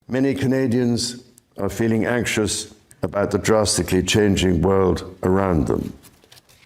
Many Canadians are feeling anxious about the drastically changing world around them.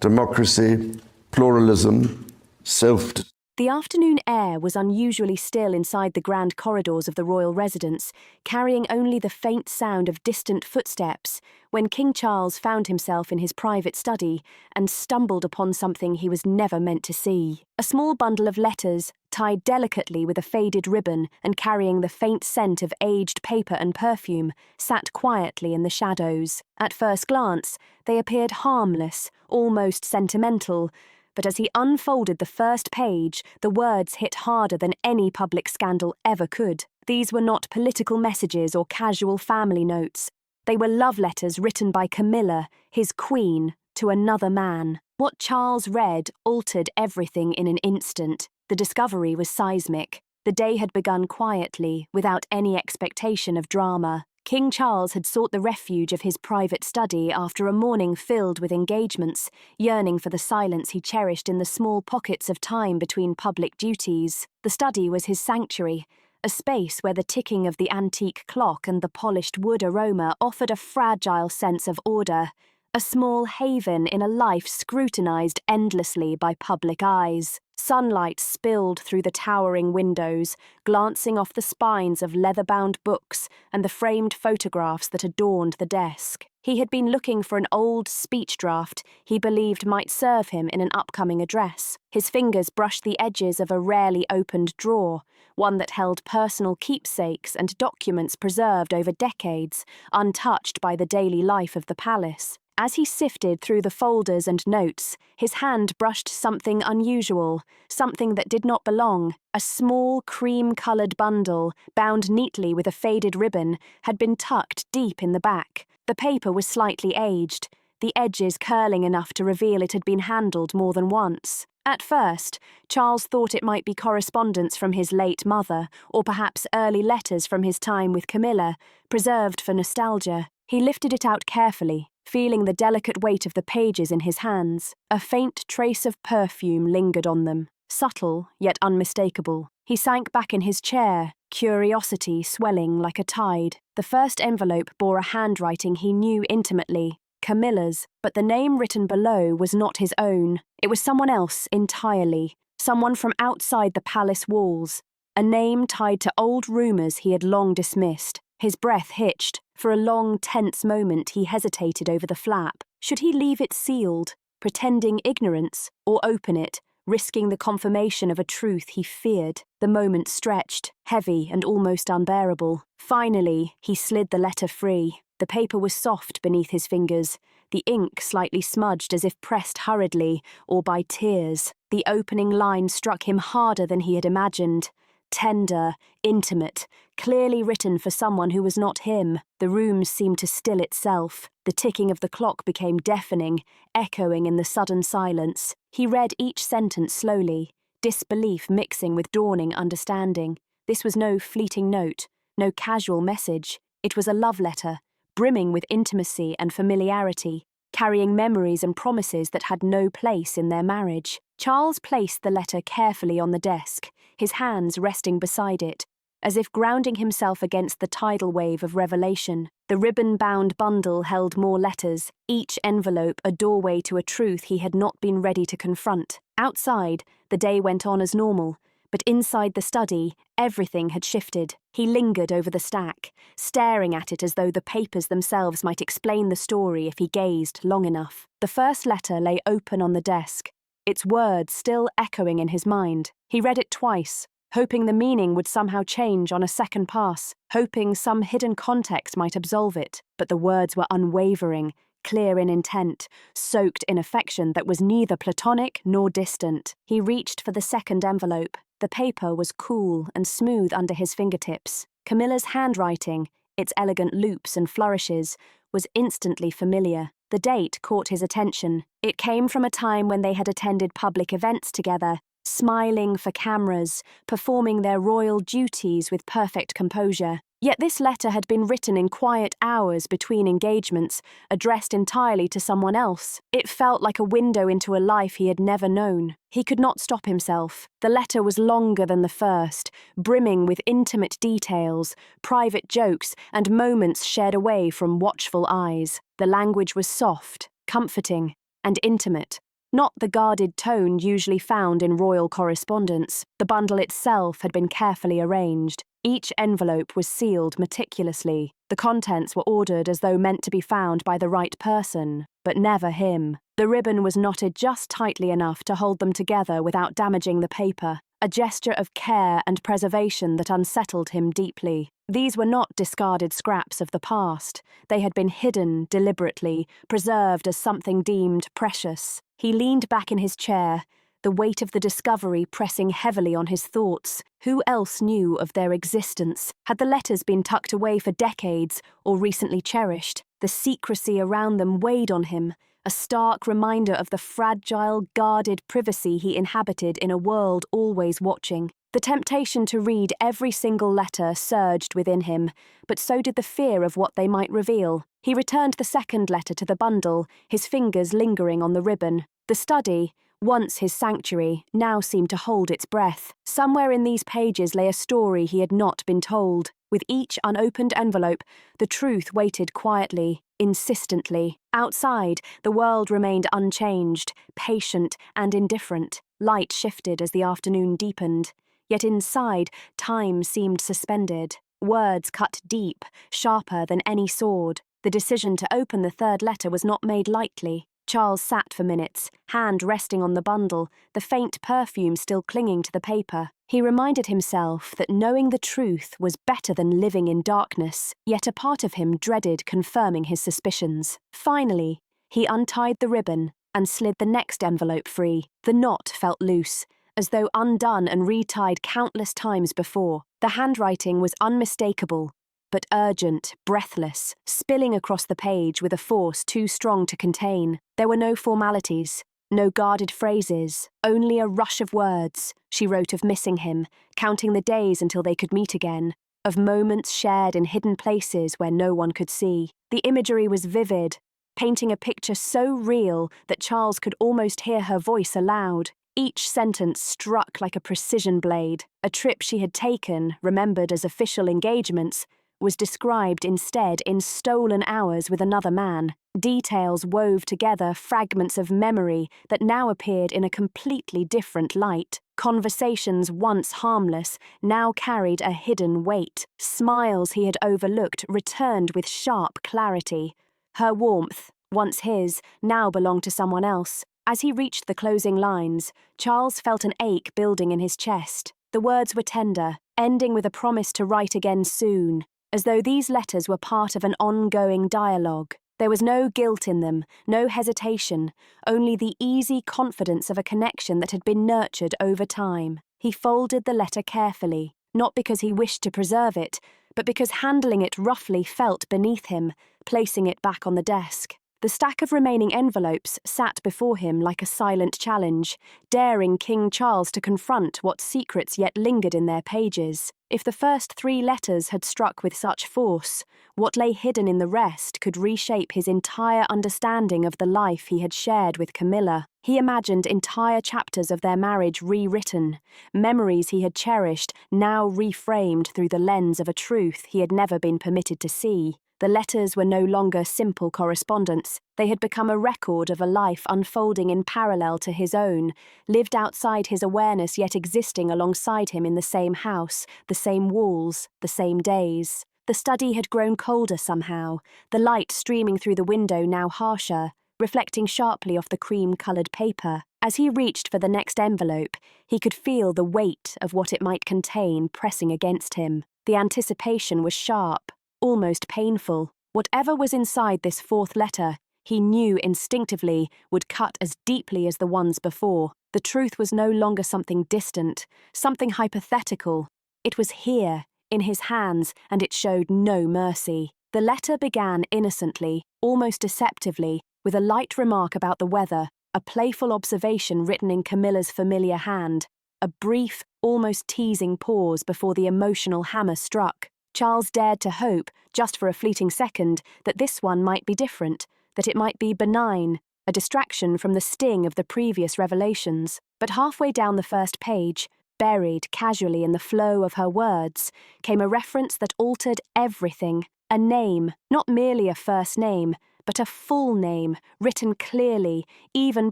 Democracy, pluralism, self. The afternoon air was unusually still inside the grand corridors of the royal residence, carrying only the faint sound of distant footsteps, when King Charles found himself in his private study and stumbled upon something he was never meant to see. A small bundle of letters, tied delicately with a faded ribbon and carrying the faint scent of aged paper and perfume, sat quietly in the shadows. At first glance, they appeared harmless, almost sentimental, but as he unfolded the first page, the words hit harder than any public scandal ever could. These were not political messages or casual family notes. They were love letters written by Camilla, his queen, to another man. What Charles read altered everything in an instant. The discovery was seismic. The day had begun quietly, without any expectation of drama. King Charles had sought the refuge of his private study after a morning filled with engagements, yearning for the silence he cherished in the small pockets of time between public duties. The study was his sanctuary, a space where the ticking of the antique clock and the polished wood aroma offered a fragile sense of order, a small haven in a life scrutinized endlessly by public eyes. Sunlight spilled through the towering windows, glancing off the spines of leather-bound books and the framed photographs that adorned the desk. He had been looking for an old speech draft he believed might serve him in an upcoming address. His fingers brushed the edges of a rarely opened drawer, one that held personal keepsakes and documents preserved over decades, untouched by the daily life of the palace. As he sifted through the folders and notes, his hand brushed something unusual, something that did not belong. A small, cream-coloured bundle, bound neatly with a faded ribbon, had been tucked deep in the back. The paper was slightly aged, the edges curling enough to reveal it had been handled more than once. At first, Charles thought it might be correspondence from his late mother, or perhaps early letters from his time with Camilla, preserved for nostalgia. He lifted it out carefully, feeling the delicate weight of the pages in his hands. A faint trace of perfume lingered on them, subtle yet unmistakable. He sank back in his chair, curiosity swelling like a tide. The first envelope bore a handwriting he knew intimately, Camilla's, but the name written below was not his own. It was someone else entirely, someone from outside the palace walls, a name tied to old rumours he had long dismissed. His breath hitched. For a long, tense moment he hesitated over the flap. Should he leave it sealed, pretending ignorance, or open it, risking the confirmation of a truth he feared? The moment stretched, heavy and almost unbearable. Finally, he slid the letter free. The paper was soft beneath his fingers, the ink slightly smudged as if pressed hurriedly or by tears. The opening line struck him harder than he had imagined. Tender, intimate, clearly written for someone who was not him. The room seemed to still itself. The ticking of the clock became deafening, echoing in the sudden silence. He read each sentence slowly, disbelief mixing with dawning understanding. This was no fleeting note, no casual message. It was a love letter, brimming with intimacy and familiarity, carrying memories and promises that had no place in their marriage. Charles placed the letter carefully on the desk, his hands resting beside it, as if grounding himself against the tidal wave of revelation. The ribbon-bound bundle held more letters, each envelope a doorway to a truth he had not been ready to confront. Outside, the day went on as normal, but inside the study, everything had shifted. He lingered over the stack, staring at it as though the papers themselves might explain the story if he gazed long enough. The first letter lay open on the desk, its words still echoing in his mind. He read it twice, hoping the meaning would somehow change on a second pass, hoping some hidden context might absolve it. But the words were unwavering, clear in intent, soaked in affection that was neither platonic nor distant. He reached for the second envelope. The paper was cool and smooth under his fingertips. Camilla's handwriting, its elegant loops and flourishes, was instantly familiar. The date caught his attention. It came from a time when they had attended public events together, smiling for cameras, performing their royal duties with perfect composure. Yet this letter had been written in quiet hours between engagements, addressed entirely to someone else. It felt like a window into a life he had never known. He could not stop himself. The letter was longer than the first, brimming with intimate details, private jokes, and moments shared away from watchful eyes. The language was soft, comforting, and intimate. Not the guarded tone usually found in royal correspondence. The bundle itself had been carefully arranged. Each envelope was sealed meticulously. The contents were ordered as though meant to be found by the right person, but never him. The ribbon was knotted just tightly enough to hold them together without damaging the paper, a gesture of care and preservation that unsettled him deeply. These were not discarded scraps of the past. They had been hidden deliberately, preserved as something deemed precious. He leaned back in his chair, the weight of the discovery pressing heavily on his thoughts. Who else knew of their existence? Had the letters been tucked away for decades or recently cherished? The secrecy around them weighed on him, a stark reminder of the fragile, guarded privacy he inhabited in a world always watching. The temptation to read every single letter surged within him, but so did the fear of what they might reveal. He returned the second letter to the bundle, his fingers lingering on the ribbon. The study, once his sanctuary, now seemed to hold its breath. Somewhere in these pages lay a story he had not been told. With each unopened envelope, the truth waited quietly, insistently. Outside, the world remained unchanged, patient and indifferent. Light shifted as the afternoon deepened. Yet inside, time seemed suspended. Words cut deep, sharper than any sword. The decision to open the third letter was not made lightly. Charles sat for minutes, hand resting on the bundle, the faint perfume still clinging to the paper. He reminded himself that knowing the truth was better than living in darkness, yet a part of him dreaded confirming his suspicions. Finally, he untied the ribbon and slid the next envelope free. The knot felt loose, as though undone and retied countless times before. The handwriting was unmistakable, but urgent, breathless, spilling across the page with a force too strong to contain. There were no formalities, no guarded phrases, only a rush of words. She wrote of missing him, counting the days until they could meet again, of moments shared in hidden places where no one could see. The imagery was vivid, painting a picture so real that Charles could almost hear her voice aloud. Each sentence struck like a precision blade. A trip she had taken, remembered as official engagements, was described instead in stolen hours with another man. Details wove together fragments of memory that now appeared in a completely different light. Conversations once harmless now carried a hidden weight. Smiles he had overlooked returned with sharp clarity. Her warmth, once his, now belonged to someone else. As he reached the closing lines, Charles felt an ache building in his chest. The words were tender, ending with a promise to write again soon, as though these letters were part of an ongoing dialogue. There was no guilt in them, no hesitation, only the easy confidence of a connection that had been nurtured over time. He folded the letter carefully, not because he wished to preserve it, but because handling it roughly felt beneath him, placing it back on the desk. The stack of remaining envelopes sat before him like a silent challenge, daring King Charles to confront what secrets yet lingered in their pages. If the first 3 letters had struck with such force, what lay hidden in the rest could reshape his entire understanding of the life he had shared with Camilla. He imagined entire chapters of their marriage rewritten, memories he had cherished now reframed through the lens of a truth he had never been permitted to see. The letters were no longer simple correspondence. They had become a record of a life unfolding in parallel to his own, lived outside his awareness yet existing alongside him in the same house, the same walls, the same days. The study had grown colder somehow, the light streaming through the window now harsher, reflecting sharply off the cream-coloured paper. As he reached for the next envelope, he could feel the weight of what it might contain pressing against him. The anticipation was sharp, almost painful. Whatever was inside this 4th letter, he knew instinctively would cut as deeply as the ones before. The truth was no longer something distant, something hypothetical. It was here, in his hands, and it showed no mercy. The letter began innocently, almost deceptively, with a light remark about the weather, a playful observation written in Camilla's familiar hand, a brief, almost teasing pause before the emotional hammer struck. Charles dared to hope, just for a fleeting second, that this one might be different, that it might be benign, a distraction from the sting of the previous revelations. But halfway down the first page, buried casually in the flow of her words, came a reference that altered everything. A name, not merely a first name, but a full name, written clearly, even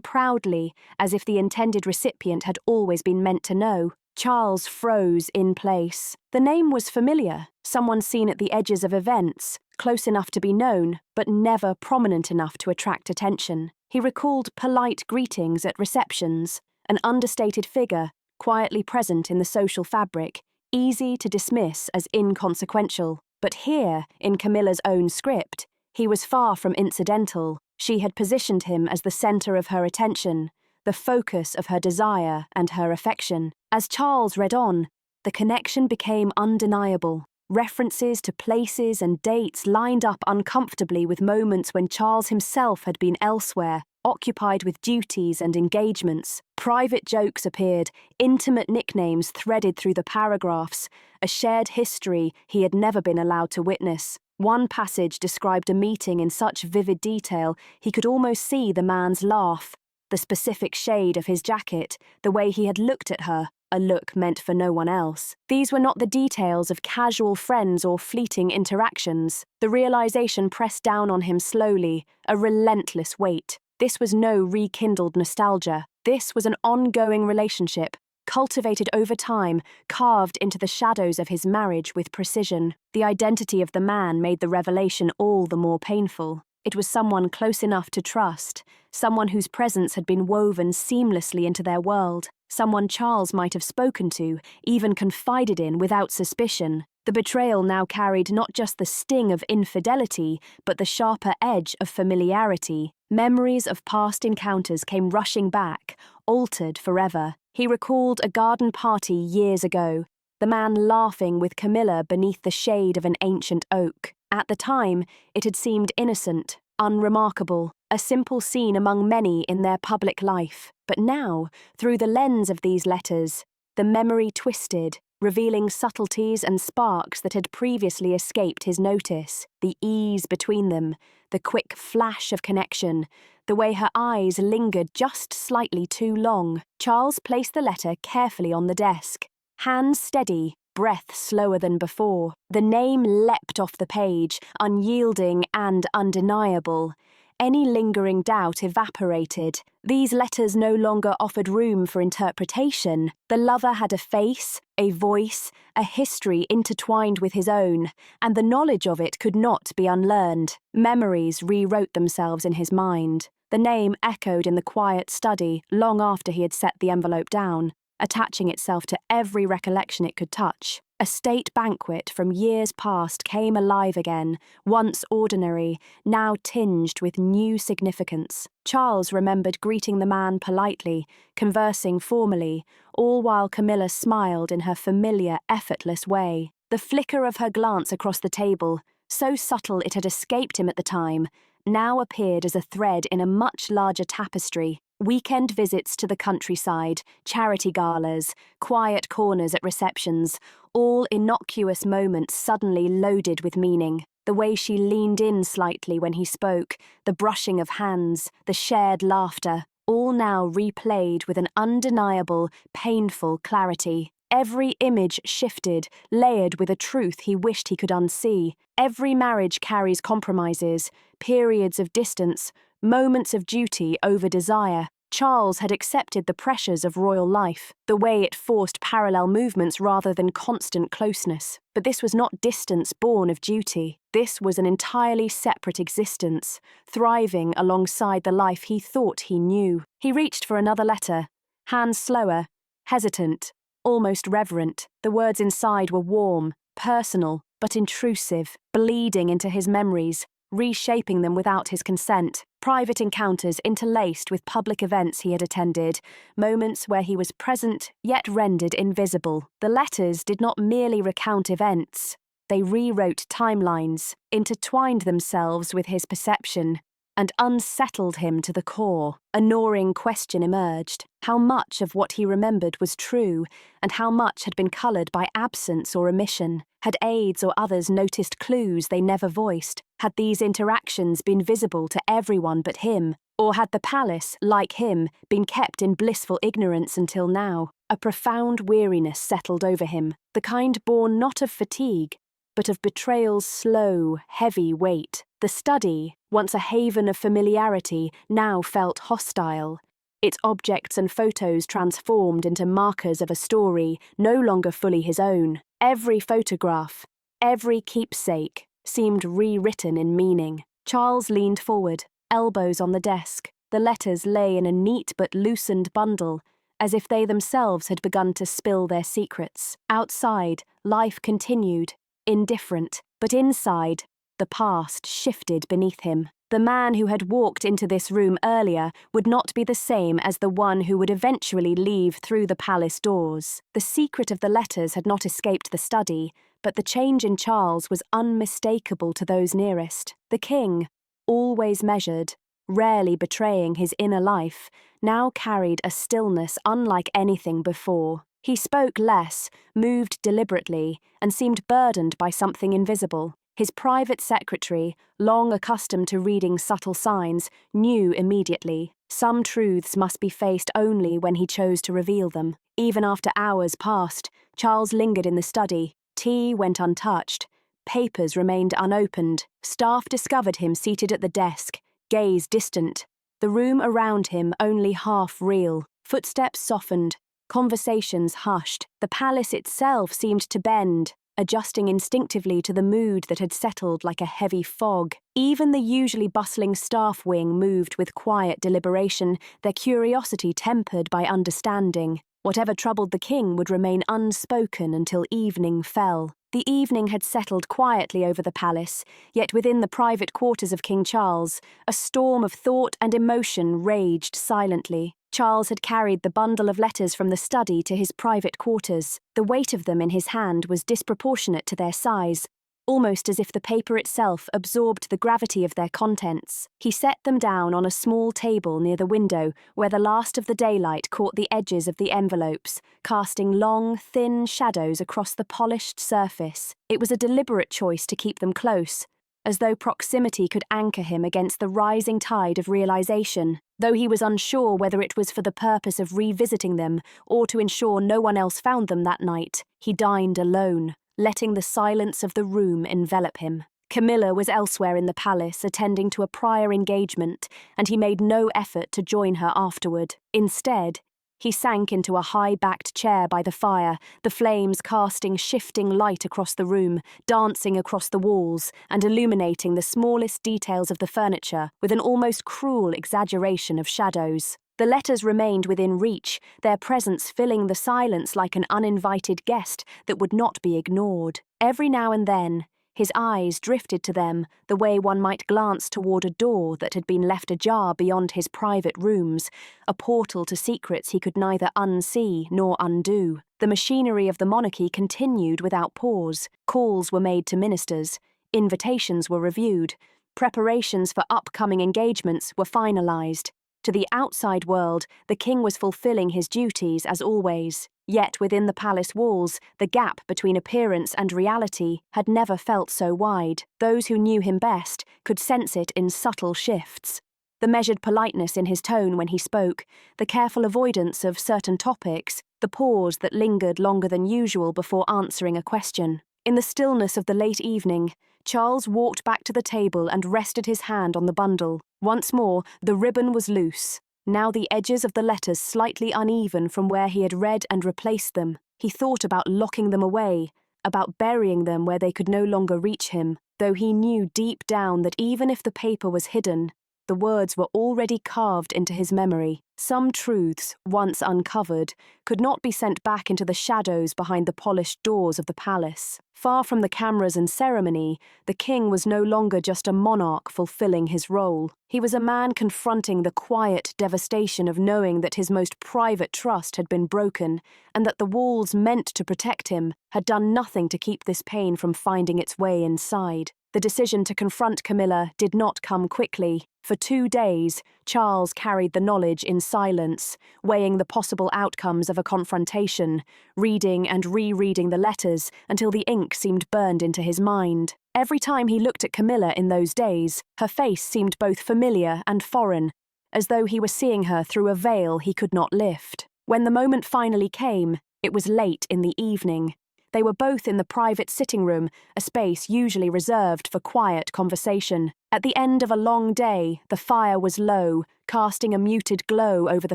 proudly, as if the intended recipient had always been meant to know. Charles froze in place. The name was familiar, someone seen at the edges of events, close enough to be known, but never prominent enough to attract attention. He recalled polite greetings at receptions, an understated figure, quietly present in the social fabric, easy to dismiss as inconsequential. But here, in Camilla's own script, he was far from incidental. She had positioned him as the center of her attention, the focus of her desire and her affection. As Charles read on, the connection became undeniable. References to places and dates lined up uncomfortably with moments when Charles himself had been elsewhere, occupied with duties and engagements. Private jokes appeared, intimate nicknames threaded through the paragraphs, a shared history he had never been allowed to witness. One passage described a meeting in such vivid detail he could almost see the man's laugh, the specific shade of his jacket, the way he had looked at her, a look meant for no one else. These were not the details of casual friends or fleeting interactions. The realization pressed down on him slowly, a relentless weight. This was no rekindled nostalgia. This was an ongoing relationship, cultivated over time, carved into the shadows of his marriage with precision. The identity of the man made the revelation all the more painful. It was someone close enough to trust, someone whose presence had been woven seamlessly into their world, someone Charles might have spoken to, even confided in without suspicion. The betrayal now carried not just the sting of infidelity, but the sharper edge of familiarity. Memories of past encounters came rushing back, altered forever. He recalled a garden party years ago, the man laughing with Camilla beneath the shade of an ancient oak. At the time, it had seemed innocent, unremarkable, a simple scene among many in their public life. But now, through the lens of these letters, the memory twisted, revealing subtleties and sparks that had previously escaped his notice. The ease between them, the quick flash of connection, the way her eyes lingered just slightly too long. Charles placed the letter carefully on the desk, hands steady, breath slower than before. The name leapt off the page, unyielding and undeniable. Any lingering doubt evaporated. These letters no longer offered room for interpretation. The lover had a face, a voice, a history intertwined with his own, and the knowledge of it could not be unlearned. Memories rewrote themselves in his mind. The name echoed in the quiet study long after he had set the envelope down, attaching itself to every recollection it could touch. A state banquet from years past came alive again, once ordinary, now tinged with new significance. Charles remembered greeting the man politely, conversing formally, all while Camilla smiled in her familiar, effortless way. The flicker of her glance across the table, so subtle it had escaped him at the time, now appeared as a thread in a much larger tapestry. Weekend visits to the countryside, charity galas, quiet corners at receptions, all innocuous moments suddenly loaded with meaning. The way she leaned in slightly when he spoke, the brushing of hands, the shared laughter, all now replayed with an undeniable, painful clarity. Every image shifted, layered with a truth he wished he could unsee. Every marriage carries compromises, periods of distance, moments of duty over desire. Charles had accepted the pressures of royal life, the way it forced parallel movements rather than constant closeness. But this was not distance born of duty. This was an entirely separate existence, thriving alongside the life he thought he knew. He reached for another letter, hands slower, hesitant, almost reverent. The words inside were warm, personal, but intrusive, bleeding into his memories, reshaping them without his consent. Private encounters interlaced with public events he had attended, moments where he was present yet rendered invisible. The letters did not merely recount events, they rewrote timelines, intertwined themselves with his perception. and unsettled him to the core. A gnawing question emerged. How much of what he remembered was true, and how much had been coloured by absence or omission? Had aides or others noticed clues they never voiced? Had these interactions been visible to everyone but him? Or had the palace, like him, been kept in blissful ignorance until now? A profound weariness settled over him, the kind born not of fatigue, but of betrayal's slow, heavy weight. The study, once a haven of familiarity, now felt hostile. Its objects and photos transformed into markers of a story no longer fully his own. Every photograph, every keepsake, seemed rewritten in meaning. Charles leaned forward, elbows on the desk. The letters lay in a neat but loosened bundle, as if they themselves had begun to spill their secrets. Outside, life continued, indifferent, but inside, the past shifted beneath him. The man who had walked into this room earlier would not be the same as the one who would eventually leave through the palace doors. The secret of the letters had not escaped the study, but the change in Charles was unmistakable to those nearest. The king, always measured, rarely betraying his inner life, now carried a stillness unlike anything before. He spoke less, moved deliberately, and seemed burdened by something invisible. His private secretary, long accustomed to reading subtle signs, knew immediately. Some truths must be faced only when he chose to reveal them. Even after hours passed, Charles lingered in the study. Tea went untouched. Papers remained unopened. Staff discovered him seated at the desk, gaze distant. The room around him only half real. Footsteps softened. Conversations hushed. The palace itself seemed to bend, adjusting instinctively to the mood that had settled like a heavy fog. Even the usually bustling staff wing moved with quiet deliberation, their curiosity tempered by understanding. Whatever troubled the king would remain unspoken until evening fell. The evening had settled quietly over the palace, yet within the private quarters of King Charles, a storm of thought and emotion raged silently. Charles had carried the bundle of letters from the study to his private quarters. The weight of them in his hand was disproportionate to their size, almost as if the paper itself absorbed the gravity of their contents. He set them down on a small table near the window where the last of the daylight caught the edges of the envelopes, casting long, thin shadows across the polished surface. It was a deliberate choice to keep them close, as though proximity could anchor him against the rising tide of realization. Though he was unsure whether it was for the purpose of revisiting them or to ensure no one else found them that night, he dined alone, letting the silence of the room envelop him. Camilla was elsewhere in the palace attending to a prior engagement, and he made no effort to join her afterward. Instead, he sank into a high-backed chair by the fire, the flames casting shifting light across the room, dancing across the walls, and illuminating the smallest details of the furniture with an almost cruel exaggeration of shadows. The letters remained within reach, their presence filling the silence like an uninvited guest that would not be ignored. Every now and then, his eyes drifted to them the way one might glance toward a door that had been left ajar beyond his private rooms, a portal to secrets he could neither unsee nor undo. The machinery of the monarchy continued without pause. Calls were made to ministers, invitations were reviewed, preparations for upcoming engagements were finalized. To the outside world, the king was fulfilling his duties as always. Yet within the palace walls, the gap between appearance and reality had never felt so wide. Those who knew him best could sense it in subtle shifts. The measured politeness in his tone when he spoke, the careful avoidance of certain topics, the pause that lingered longer than usual before answering a question. In the stillness of the late evening, Charles walked back to the table and rested his hand on the bundle. Once more, the ribbon was loose, now the edges of the letters slightly uneven from where he had read and replaced them. He thought about locking them away, about burying them where they could no longer reach him, though he knew deep down that even if the paper was hidden, the words were already carved into his memory. Some truths, once uncovered, could not be sent back into the shadows behind the polished doors of the palace. Far from the cameras and ceremony, the king was no longer just a monarch fulfilling his role. He was a man confronting the quiet devastation of knowing that his most private trust had been broken, and that the walls meant to protect him had done nothing to keep this pain from finding its way inside. The decision to confront Camilla did not come quickly. For 2 days, Charles carried the knowledge in silence, weighing the possible outcomes of a confrontation, reading and rereading the letters until the ink seemed burned into his mind. Every time he looked at Camilla in those days, her face seemed both familiar and foreign, as though he were seeing her through a veil he could not lift. When the moment finally came, it was late in the evening. They were both in the private sitting room, a space usually reserved for quiet conversation. At the end of a long day, the fire was low, casting a muted glow over the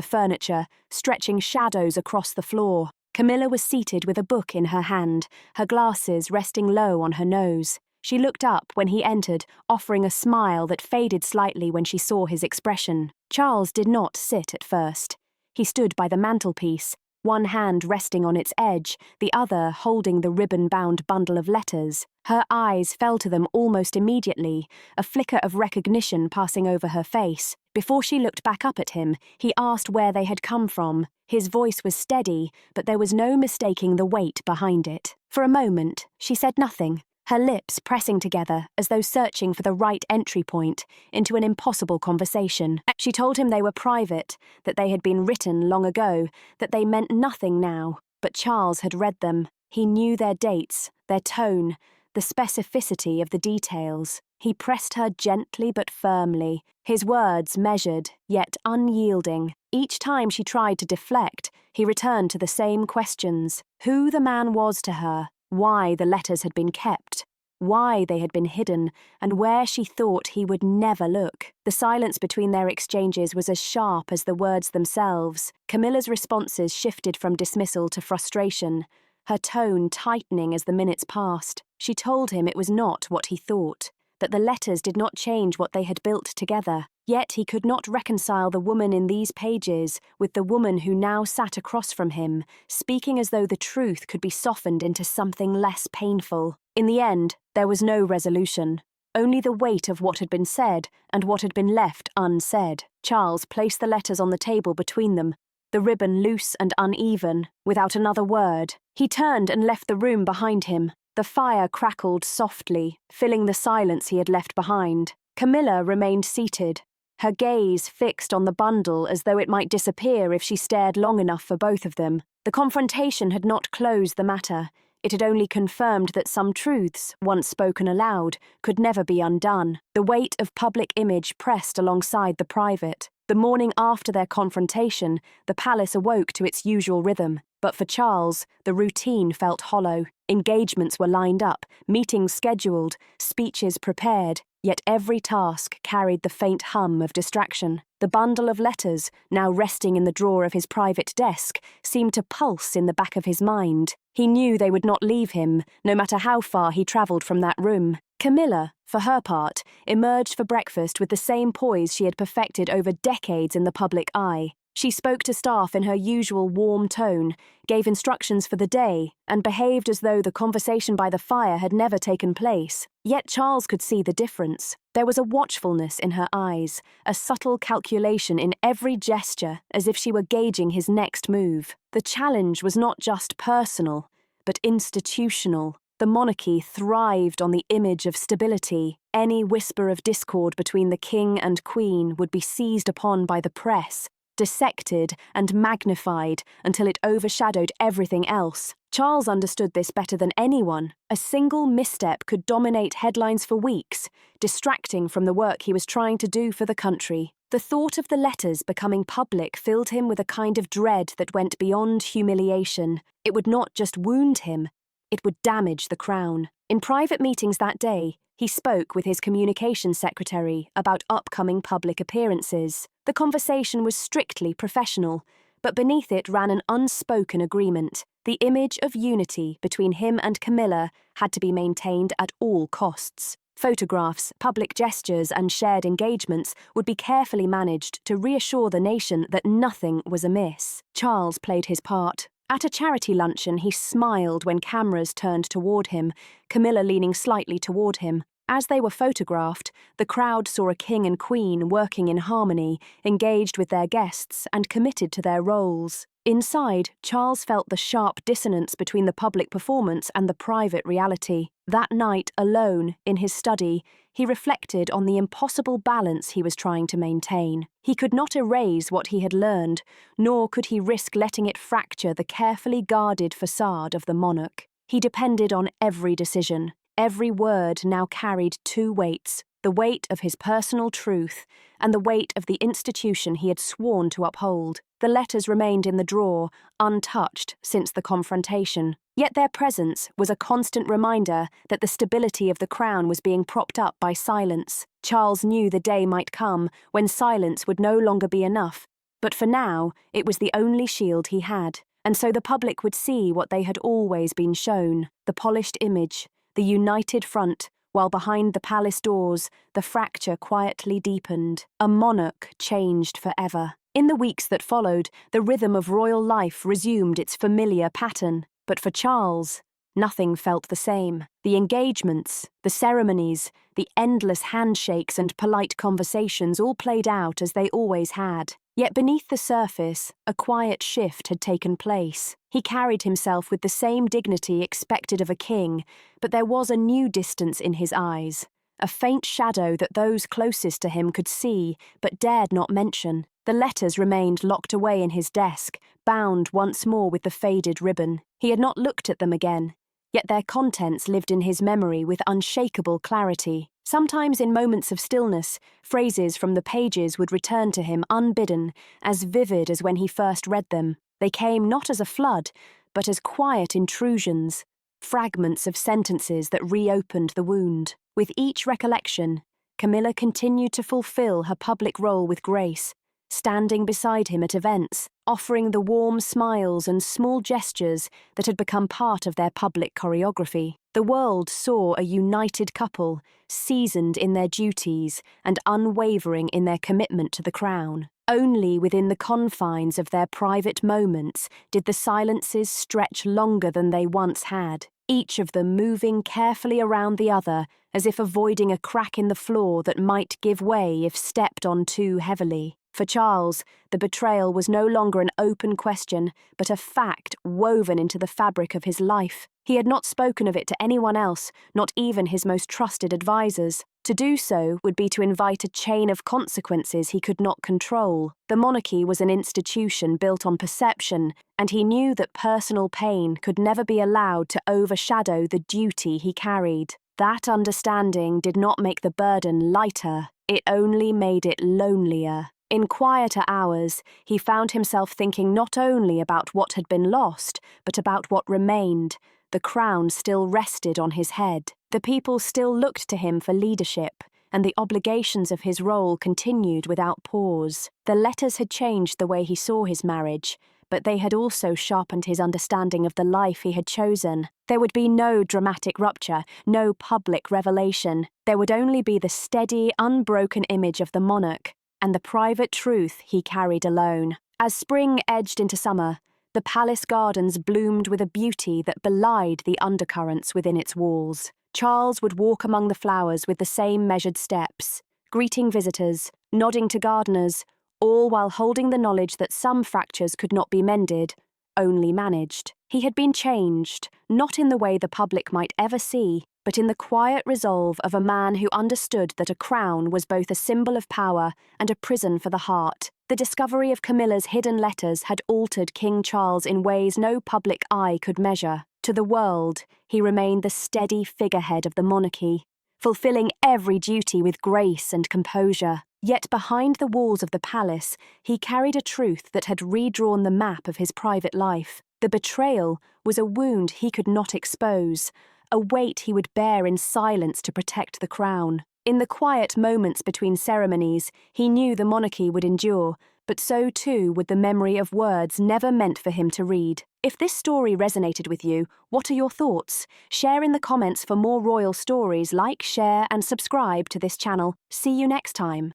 furniture, stretching shadows across the floor. Camilla was seated with a book in her hand, her glasses resting low on her nose. She looked up when he entered, offering a smile that faded slightly when she saw his expression. Charles did not sit at first. He stood by the mantelpiece, one hand resting on its edge, the other holding the ribbon-bound bundle of letters. Her eyes fell to them almost immediately, a flicker of recognition passing over her face. Before she looked back up at him, he asked where they had come from. His voice was steady, but there was no mistaking the weight behind it. For a moment, she said nothing, her lips pressing together as though searching for the right entry point into an impossible conversation. She told him they were private, that they had been written long ago, that they meant nothing now. But Charles had read them. He knew their dates, their tone, the specificity of the details. He pressed her gently but firmly, his words measured, yet unyielding. Each time she tried to deflect, he returned to the same questions. Who the man was to her, why the letters had been kept, why they had been hidden, and where she thought he would never look. The silence between their exchanges was as sharp as the words themselves. Camilla's responses shifted from dismissal to frustration, her tone tightening as the minutes passed. She told him it was not what he thought, that the letters did not change what they had built together. Yet he could not reconcile the woman in these pages with the woman who now sat across from him, speaking as though the truth could be softened into something less painful. In the end, there was no resolution, only the weight of what had been said and what had been left unsaid. Charles placed the letters on the table between them, the ribbon loose and uneven, without another word. He turned and left the room behind him. The fire crackled softly, filling the silence he had left behind. Camilla remained seated, her gaze fixed on the bundle as though it might disappear if she stared long enough for both of them. The confrontation had not closed the matter. It had only confirmed that some truths, once spoken aloud, could never be undone. The weight of public image pressed alongside the private. The morning after their confrontation, the palace awoke to its usual rhythm. But for Charles, the routine felt hollow. Engagements were lined up, meetings scheduled, speeches prepared, yet every task carried the faint hum of distraction. The bundle of letters, now resting in the drawer of his private desk, seemed to pulse in the back of his mind. He knew they would not leave him, no matter how far he travelled from that room. Camilla, for her part, emerged for breakfast with the same poise she had perfected over decades in the public eye. She spoke to staff in her usual warm tone, gave instructions for the day, and behaved as though the conversation by the fire had never taken place. Yet Charles could see the difference. There was a watchfulness in her eyes, a subtle calculation in every gesture, as if she were gauging his next move. The challenge was not just personal, but institutional. The monarchy thrived on the image of stability. Any whisper of discord between the king and queen would be seized upon by the press, dissected and magnified until it overshadowed everything else. Charles understood this better than anyone. A single misstep could dominate headlines for weeks, distracting from the work he was trying to do for the country. The thought of the letters becoming public filled him with a kind of dread that went beyond humiliation. It would not just wound him, it would damage the crown. In private meetings that day, he spoke with his communications secretary about upcoming public appearances. The conversation was strictly professional, but beneath it ran an unspoken agreement. The image of unity between him and Camilla had to be maintained at all costs. Photographs, public gestures, and shared engagements would be carefully managed to reassure the nation that nothing was amiss. Charles played his part. At a charity luncheon, he smiled when cameras turned toward him, Camilla leaning slightly toward him. As they were photographed, the crowd saw a king and queen working in harmony, engaged with their guests and committed to their roles. Inside, Charles felt the sharp dissonance between the public performance and the private reality. That night, alone, in his study, he reflected on the impossible balance he was trying to maintain. He could not erase what he had learned, nor could he risk letting it fracture the carefully guarded facade of the monarch. He depended on every decision. Every word now carried two weights: the weight of his personal truth and the weight of the institution he had sworn to uphold. The letters remained in the drawer, untouched since the confrontation. Yet their presence was a constant reminder that the stability of the crown was being propped up by silence. Charles knew the day might come when silence would no longer be enough, but for now it was the only shield he had. And so the public would see what they had always been shown: the polished image, the united front, while behind the palace doors, the fracture quietly deepened. A monarch changed forever. In the weeks that followed, the rhythm of royal life resumed its familiar pattern. But for Charles, nothing felt the same. The engagements, the ceremonies, the endless handshakes and polite conversations all played out as they always had. Yet beneath the surface, a quiet shift had taken place. He carried himself with the same dignity expected of a king, but there was a new distance in his eyes, a faint shadow that those closest to him could see but dared not mention. The letters remained locked away in his desk, bound once more with the faded ribbon. He had not looked at them again, yet their contents lived in his memory with unshakable clarity. Sometimes in moments of stillness, phrases from the pages would return to him unbidden, as vivid as when he first read them. They came not as a flood, but as quiet intrusions, fragments of sentences that reopened the wound. With each recollection, Camilla continued to fulfill her public role with grace, standing beside him at events, offering the warm smiles and small gestures that had become part of their public choreography. The world saw a united couple, seasoned in their duties and unwavering in their commitment to the crown. Only within the confines of their private moments did the silences stretch longer than they once had, each of them moving carefully around the other as if avoiding a crack in the floor that might give way if stepped on too heavily. For Charles, the betrayal was no longer an open question, but a fact woven into the fabric of his life. He had not spoken of it to anyone else, not even his most trusted advisors. To do so would be to invite a chain of consequences he could not control. The monarchy was an institution built on perception, and he knew that personal pain could never be allowed to overshadow the duty he carried. That understanding did not make the burden lighter, it only made it lonelier. In quieter hours, he found himself thinking not only about what had been lost, but about what remained. The crown still rested on his head. The people still looked to him for leadership, and the obligations of his role continued without pause. The letters had changed the way he saw his marriage, but they had also sharpened his understanding of the life he had chosen. There would be no dramatic rupture, no public revelation. There would only be the steady, unbroken image of the monarch, and the private truth he carried alone. As spring edged into summer, the palace gardens bloomed with a beauty that belied the undercurrents within its walls. Charles would walk among the flowers with the same measured steps, greeting visitors, nodding to gardeners, all while holding the knowledge that some fractures could not be mended, only managed. He had been changed, not in the way the public might ever see, but in the quiet resolve of a man who understood that a crown was both a symbol of power and a prison for the heart. The discovery of Camilla's hidden letters had altered King Charles in ways no public eye could measure. To the world, he remained the steady figurehead of the monarchy, fulfilling every duty with grace and composure. Yet behind the walls of the palace, he carried a truth that had redrawn the map of his private life. The betrayal was a wound he could not expose, a weight he would bear in silence to protect the crown. In the quiet moments between ceremonies, he knew the monarchy would endure, but so too would the memory of words never meant for him to read. If this story resonated with you, what are your thoughts? Share in the comments for more royal stories. Like, share, and subscribe to this channel. See you next time.